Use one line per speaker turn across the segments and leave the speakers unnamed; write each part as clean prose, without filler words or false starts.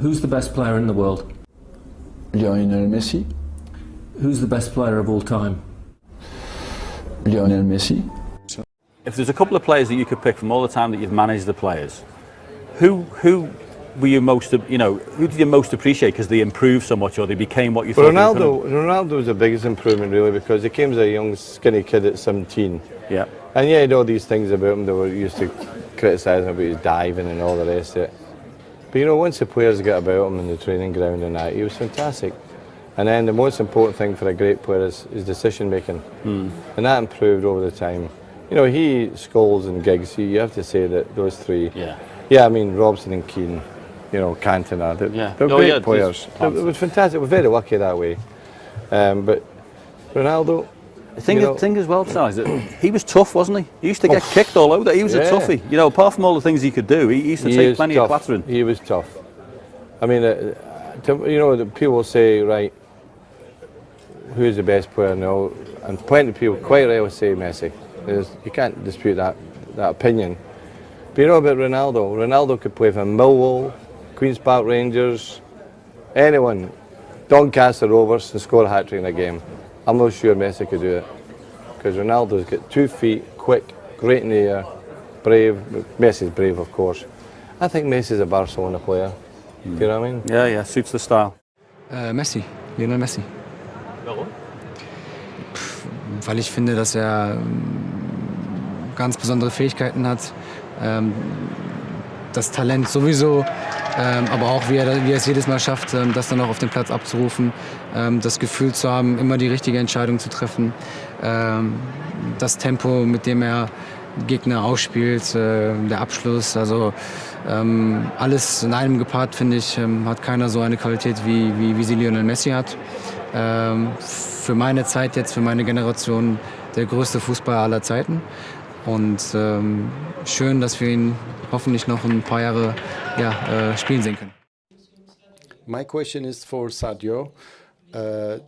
Who's the best player in the world?
Lionel Messi.
Who's the best player of all time?
Lionel Messi.
If there's a couple of players that you could pick from all the time that you've managed the players, who were you most, who did you most appreciate because they improved so much or they became what you thought?
Ronaldo was the biggest improvement really, because he came as a young skinny kid at 17.
Yeah.
And yeah, he had all these things about him that were used to criticise him about his diving and all the rest of it. But once the players got about him in the training ground and that, he was fantastic. And then the most important thing for a great player is decision making. And that improved over the time. He, Scholes and Giggs, you have to say that those three. Yeah, I mean, Robson and Keane, Cantona, they're great players. It was fantastic. We're very lucky that way. But Ronaldo...
The thing as well, Charles, that he was tough, wasn't he? He used to get kicked all over. He was a toughie. Apart from all the things he could do, he used to take plenty of clattering.
He was tough. I mean, people say, right, who's the best player now? And plenty of people quite rightly say Messi. You can't dispute that opinion. But about Ronaldo? Ronaldo could play for Millwall, Queen's Park Rangers, anyone, Doncaster Rovers, and score a hat-trick in a game. I'm not sure Messi could do it, because Ronaldo's got 2 feet, quick, great in the air, brave. Messi's brave, of course. I think Messi's a Barcelona player. Do you know what I mean?
Yeah, suits the style.
Messi, Lionel Messi.
Warum?
Weil ich finde, dass ganz besondere Fähigkeiten hat, das Talent sowieso, aber auch wie er es jedes Mal schafft, das dann auch auf den Platz abzurufen, das Gefühl zu haben, immer die richtige Entscheidung zu treffen, das Tempo, mit dem er Gegner ausspielt, der Abschluss, also alles in einem gepaart, finde ich, hat keiner so eine Qualität wie sie Lionel Messi hat. Für meine Zeit jetzt, für meine Generation, der größte Fußballer aller Zeiten. Und schön, dass wir ihn hoffentlich noch ein paar Jahre spielen sehen können.
My question is for Sadio.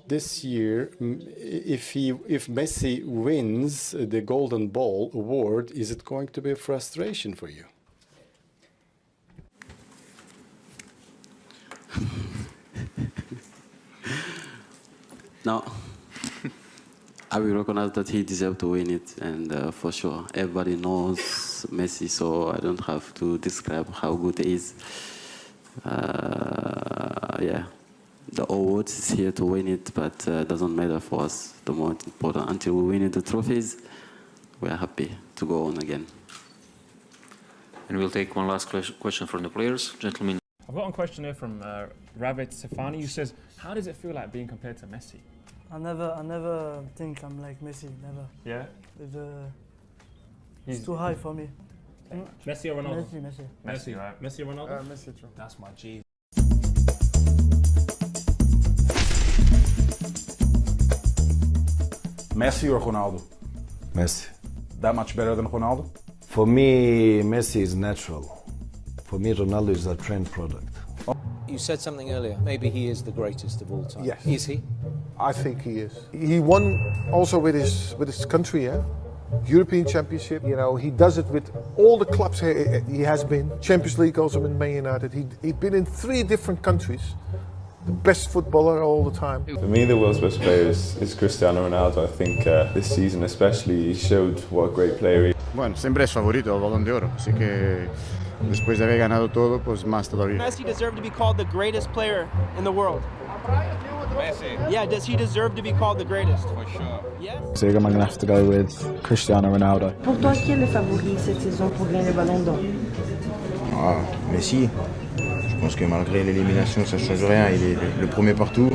This year, if Messi wins the Golden Ball award, is it going to be a frustration for you?
No. I will recognize that he deserved to win it, and for sure, everybody knows Messi, so I don't have to describe how good he is. The award is here to win it, but it doesn't matter for us. The most important, until we win the trophies, we are happy to go on again.
And we'll take one last question from the players. Gentlemen.
I've got one question here from Ravid Sefani, who says, how does it feel like being compared to Messi?
I never think I'm like Messi, never.
Yeah?
It's too high for me.
Messi or Ronaldo?
Messi,
right? Messi or Ronaldo?
Messi, true.
That's my G.
Messi or Ronaldo?
Messi.
That much better than Ronaldo?
For me, Messi is natural. For me, Ronaldo is a trend product.
You said something earlier. Maybe he is the greatest of all time.
Yes.
Is he?
I think he is. He won also with his country, yeah? European Championship. He does it with all the clubs he has been. Champions League also with Man United. He's been in 3 different countries. The best footballer all the time.
For me, the world's best player is Cristiano Ronaldo. I think this season especially, he showed what a great player he is.
Bueno, siempre es favorito al Balón de Oro, así que después de haber ganado todo, pues más todavía.
Messi deserve to be called the greatest player in the world? Messi? Yeah, does he deserve to be called the greatest? For sure. Yes?
So I'm going to have to go with Cristiano Ronaldo.
Pour toi, qui est le favori cette saison pour gagner le Ballon d'Or?
Messi. Je pense que malgré l'élimination, ça ne change rien. Il est le premier partout.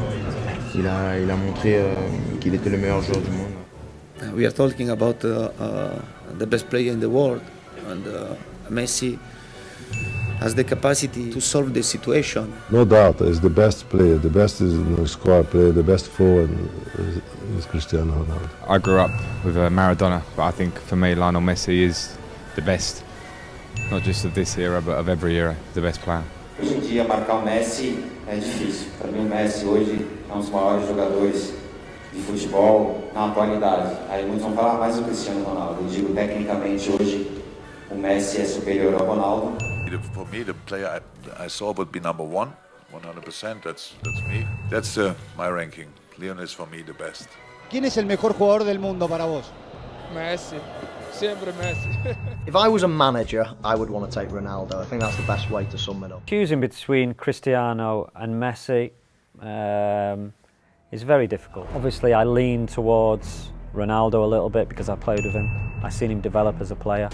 Il a montré qu'il était le meilleur joueur du monde.
We are talking about the best player in the world, and Messi has the capacity to solve the situation.
No doubt, is the best player. The best is the squad player. The best forward is Cristiano Ronaldo.
I grew up with Maradona, but I think for me, Lionel Messi is the best, not just of this era, but of every era, the best player.
Hoje em dia, marcar o Messi é difícil. Para mim, o Messi hoje é um dos maiores jogadores de futebol na atualidade. Aí muitos vão falar mais do Cristiano Ronaldo. Eu digo, tecnicamente, hoje, o Messi é superior ao Ronaldo.
For me, the player I saw would be number 1,
100%. That's me. That's my ranking. Leon is for me the best.
¿Quién es el mejor jugador del mundo para vos?
Messi. Siempre Messi.
If I was a manager, I would want to take Ronaldo. I think that's the best way to sum it up.
Choosing between Cristiano and Messi is very difficult. Obviously, I lean towards Ronaldo a little bit because I played with him. I've seen him develop as a player.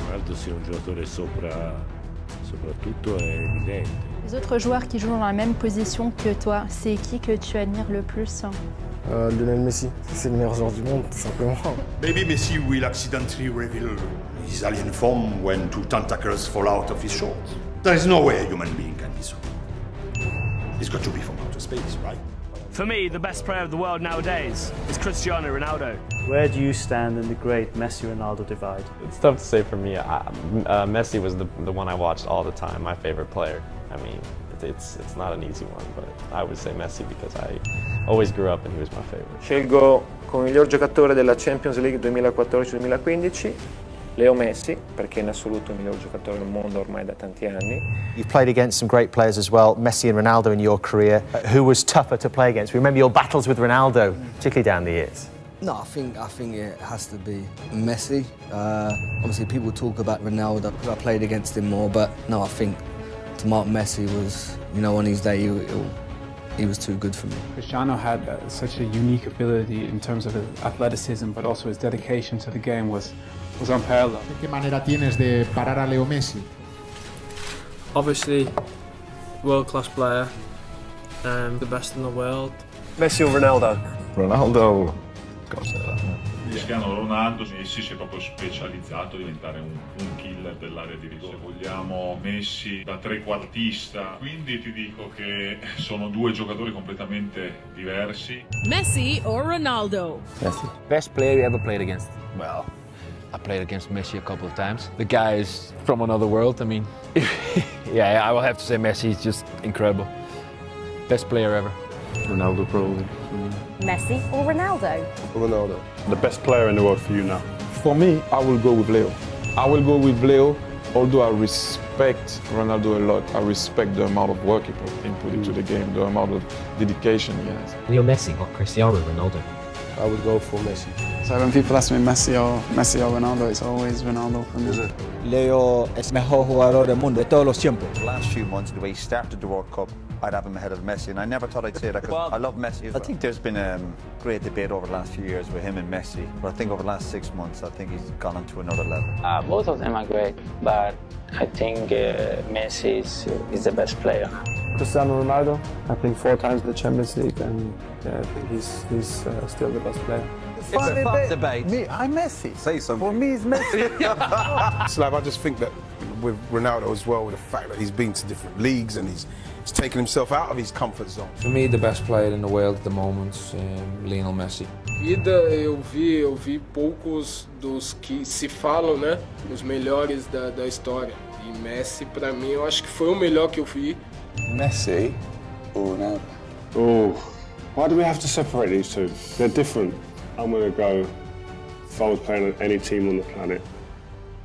Ronaldo sia un giocatore soprattutto è evidente.
Les autres joueurs qui jouent dans la même position que toi, c'est qui que tu admires le plus?
Lionel Messi, c'est le meilleur joueur du monde, tout simplement.
Maybe Messi will accidentally reveal his alien form when two tentacles fall out of his shorts. There is no way a human being can be so. He's got to be from outer space, right?
For me, the best player of the world nowadays is Cristiano Ronaldo.
Where do you stand in the great Messi-Ronaldo divide?
It's tough to say for me. Messi was the one I watched all the time, my favorite player. I mean, it's not an easy one, but I would say Messi because I always grew up and he was my favorite.
Scelgo come miglior giocatore della Champions League 2014-2015 Leo Messi, perché in assoluto il miglior giocatore del mondo ormai da tanti anni.
You've played against some great players as well, Messi and Ronaldo in your career. Who was tougher to play against? Remember your battles with Ronaldo, particularly down the years?
No, I think it has to be Messi. Obviously, people talk about Ronaldo because I played against him more, but no, I think to mark Messi was, on his day, he was too good for me.
Cristiano had such a unique ability in terms of his athleticism, but also his dedication to the game was unparalleled.
¿Qué manera tienes de parar a Leo Messi?
Obviously, world-class player, the best in the world.
Messi or Ronaldo?
Ronaldo. Cosa?
Cristiano Ronaldo, Messi si è proprio specializzato a diventare un killer dell'area di rigore. Se vogliamo Messi da trequartista, quindi ti dico che sono due giocatori completamente diversi.
Messi or Ronaldo?
Messi.
Best player you ever played against? Well, I played against Messi a couple of times. The guy is from another world. I mean, yeah, I will have to say Messi is just incredible. Best player ever.
Ronaldo probably.
Messi or Ronaldo?
Ronaldo.
The best player in the world for you now?
For me, I will go with Leo. I will go with Leo, although I respect Ronaldo a lot. I respect the amount of work he put into the game, the amount of dedication he has.
Leo Messi or Cristiano Ronaldo?
I would go for Messi.
So when people ask me Messi or Ronaldo, it's always Ronaldo for me.
Leo es mejor jugador del mundo de todos los tiempos.
The last few months, the way he started the World Cup, I'd have him ahead of Messi, and I never thought I'd say that because I love Messi. I think there's been a great debate over the last few years with him and Messi, but I think over the last 6 months, I think he's gone on to another level.
Both of them are great, but I think Messi is the best player.
Cristiano Ronaldo, I think 4 times the Champions League, and yeah, I think he's still the best player.
It's a fun debate.
Me, I'm Messi.
Say something.
For me, it's Messi. Slav, I just think that with Ronaldo as well, with the fact that he's been to different leagues and he's taken himself out of his comfort zone.
For me, the best player in the world at the moment, Lionel Messi.
Vida, eu vi poucos dos que se falam, né? Os melhores da história. E Messi, para mim, eu acho que foi o melhor que eu vi.
Messi or Ronaldo? Oh, why do we have to separate these two? They're different. I'm going to go, if I was playing on any team on the planet,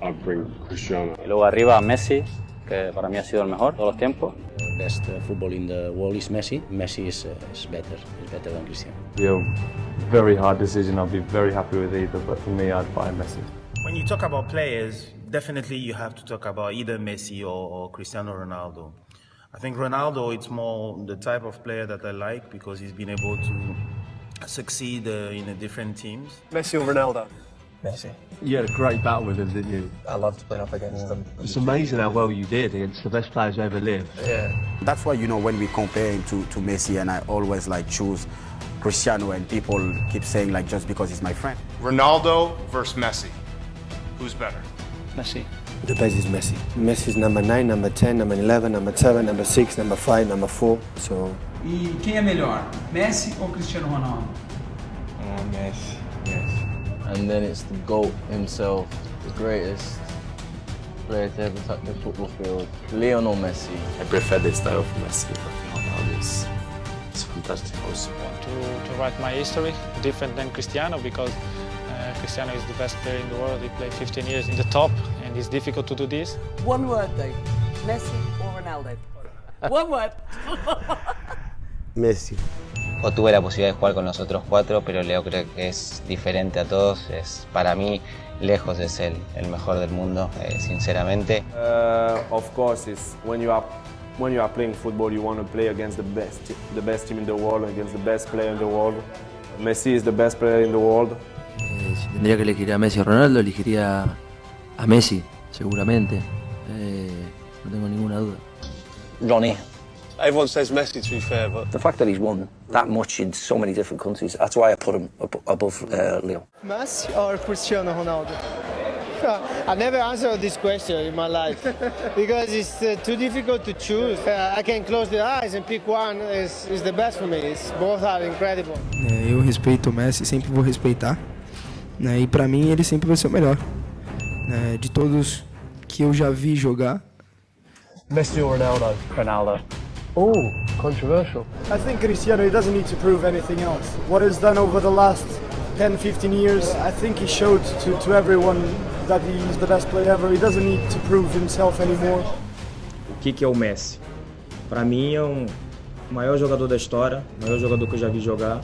I'd bring Cristiano.
Y luego arriba Messi, que para mí ha sido el mejor de todos los tiempos.
Best football in the world is Messi. Messi is better than Cristiano.
Be a very hard decision. I'll be very happy with either, but for me, I'd buy Messi.
When you talk about players, definitely you have to talk about either Messi or Cristiano Ronaldo. I think Ronaldo, it's more the type of player that I like because he's been able to succeed in the different teams.
Messi or Ronaldo?
Messi.
You had a great battle with him, didn't you?
I loved playing up against them.
It's amazing how well you did against the best players who ever lived.
Yeah.
That's why, when we compare him to Messi, and I always choose Cristiano, and people keep saying just because he's my friend.
Ronaldo versus Messi. Who's better?
Messi.
The best is Messi. Messi is number 9, number 10, number 11, number 7, number 6, number 5, number 4. So.
E quem é melhor, Messi ou Cristiano Ronaldo?
Messi.
And then it's the GOAT himself, the greatest player to ever touch the football field, Lionel Messi.
I prefer the style of Messi, but Ronaldo is fantastic also.
To write my history, different than Cristiano, because Cristiano is the best player in the world. He played 15 years in the top, and it's difficult to do this.
One word though, Messi or Ronaldo? What?
Messi.
O tuve la posibilidad de jugar con los otros cuatro, pero Leo creo que es diferente a todos. Para mí, lejos es el mejor del mundo, sinceramente.
Of course, it's when you are playing football, you want to play against the best team in the world, against the best player in the world. Messi is the best player in the world.
Si tendría que elegir a Messi o Ronaldo, elegiría a Messi, seguramente. No tengo ninguna duda.
Ronnie.
Everyone says Messi, to be fair, but
the fact that he's won that much in so many different countries, that's why I put him above Leo.
Messi or Cristiano Ronaldo? I never answered this question in my life because it's too difficult to choose. I can close the eyes and pick one is the best for me. Both are incredible.
Eu respeito o Messi, sempre vou respeitar. E para mim ele sempre vai ser o melhor. De todos que eu já vi jogar.
Messi or Ronaldo?
Ronaldo.
Oh, controversial. I think Cristiano, he doesn't need to prove anything else. What he's done over the last 10, 15 years, I think he showed to everyone that he's the best player ever. He doesn't need to prove himself anymore.
O que é o Messi? Para mim é o maior jogador da história, o maior jogador que eu já vi jogar.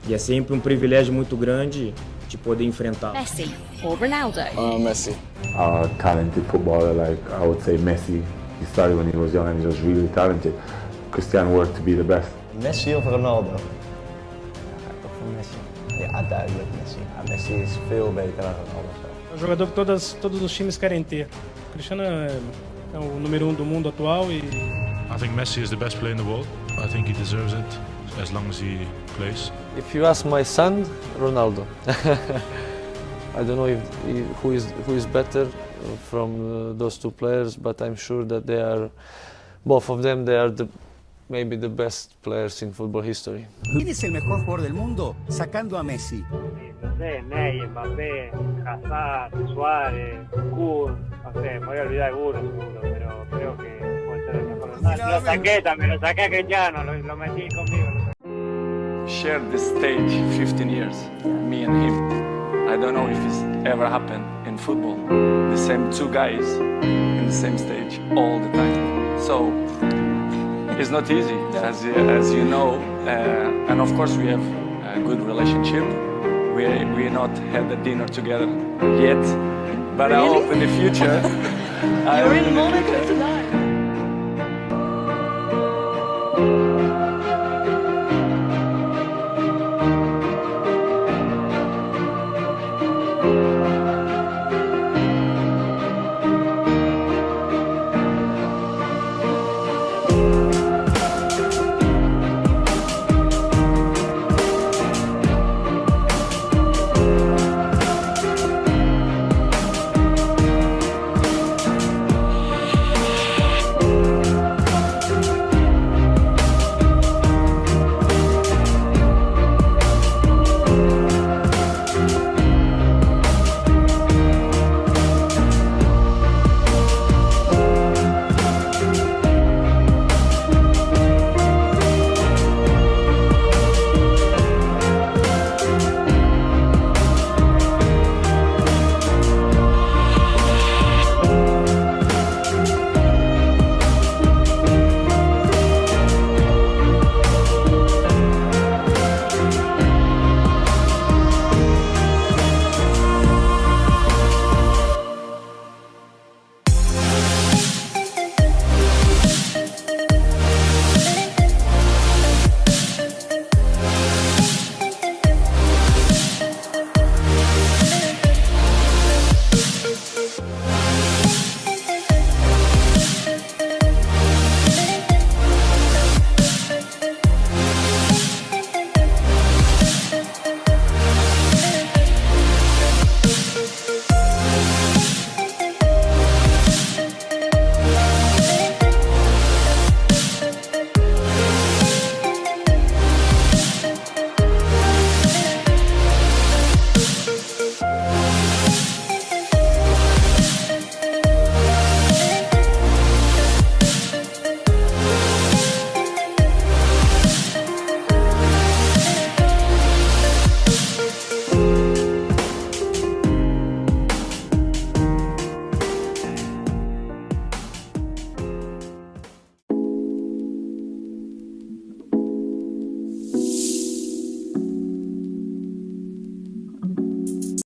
E é sempre um privilégio muito grande de poder enfrentar.
Messi or Ronaldo?
Messi.
A talented footballer, like I would say Messi. He started when he was young and he was really talented. Cristiano worked to be the best.
Messi of Ronaldo? Toch voor Messi. Ja, duidelijk Messi. Messi is veel beter dan Ronaldo.
É um jogador que todos os times querem ter. Cristiano é o número 1 do mundo atual e...
I think Messi is the best player in the world. I think he deserves it as long as he plays.
If you ask my son, Ronaldo. I don't know who is better from those two players, but I'm sure that both of them, they are maybe the best players in football history.
¿Quién es el mejor jugador del mundo sacando a Messi?
No sé, Ney, Mbappé, Hazard, Suárez, Gur, no sé, me voy a olvidar de Gur seguro, pero creo que puede ser el mejor. Lo saqué también, lo saqué a Cristiano, lo metí conmigo.
Shared this stage 15 years, me and him. I don't know if it's ever happened in football. The same two guys in the same stage all the time. So it's not easy, as you know. And of course we have a good relationship. We not had a dinner together yet, but really? I hope in the future.
You're in Monaco tonight.